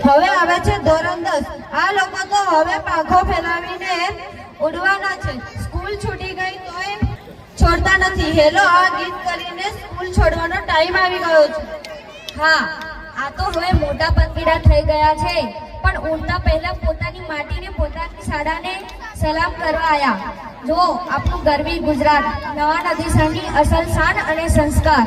હવે આવે છે ધોરણ 10. આ લોકો તો હવે પાંખો ફેલાવીને ઉડવાના છે. સ્કૂલ છૂટી ગઈ તોય છોડતા નથી. હેલો, આ ગીત કરીને સ્કૂલ છોડવાનો ટાઈમ આવી ગયો છે. હા, આ તો હવે મોટા પંખીડા થઈ ગયા છે, પણ ઉડતા પહેલા પોતાની માટીને, પોતાની શાળાને સલામ કરવા આયા. જો આપણું ગરવી ગુજરાત, નવા નદીસરની અસલ શાન અને સંસ્કાર.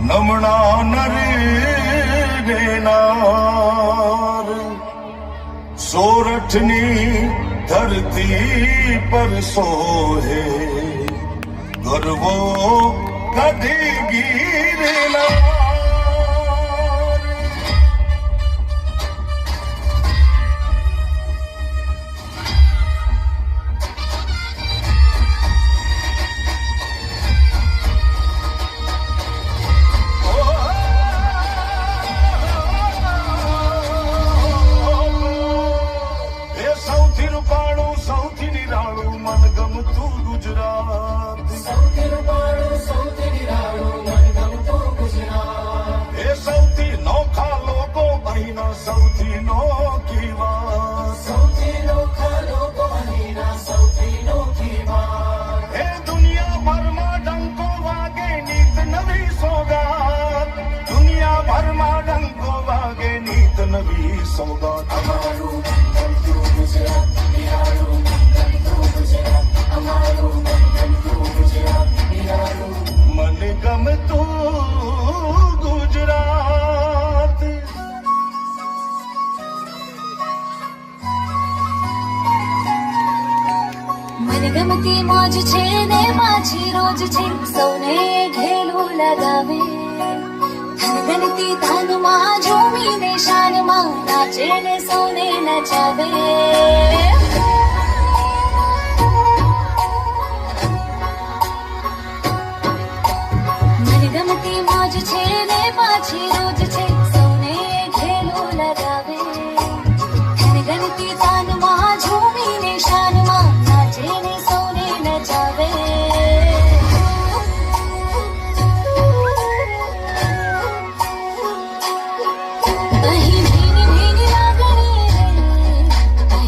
નમણા નરેનાર સોરઠની ધરતી પર સોહે ગરવો કદી ગીરના. ગમતી મોજ છે ને પાછી રોજ છે, સૌને ઘેલું લગાવે. ગણતી તાનમાં ઝૂમીને શાનમાં નાચે ને સૌને નચાવે. મને ગમતી મોજ છે ને પાછી રોજ છે, સૌને ઘેલું લગાવે. ગણતી તાનમાં ઝૂમીને શાનમાં નાચે ને સૌને નચાવે. અહીં ભીની ભીની લાગણી રે,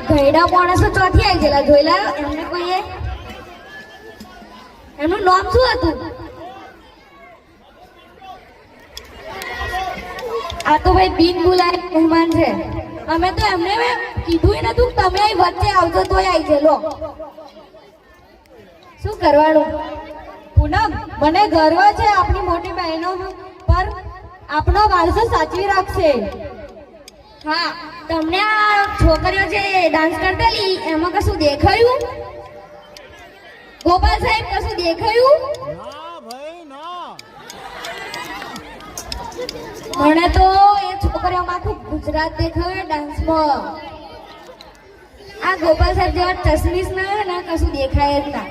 ઘયડા માણસો ચોથી આવી ગયેલા જોયેલા એમને કોઈએ એમનું નામ શું હતું? આ તો ભાઈ બિન બોલાય મહેમાન છે. અમે તો એમને કીધું નતું કે તમે અહીં વચ્ચે આવજો તોય આવી ગયેલો. શું કરવાનું? પૂનમ, મને ગર્વ છે આપણી મોટી બહેનો પર. આપણો વારસો સાચવી રાખશે. હા, તમને આ છોકરીઓ જે ડાન્સ કરતેલી એમાં કશું દેખાયું? ગોપાલ સાહેબ કશું દેખાયું? મને તો એ છોકરીઓમાં આખું ગુજરાત દેખાયું ડાન્સમાં. આ ગોપાલ સાહેબ જેવા ચશ્મીસ ના કશું દેખાય જ ના.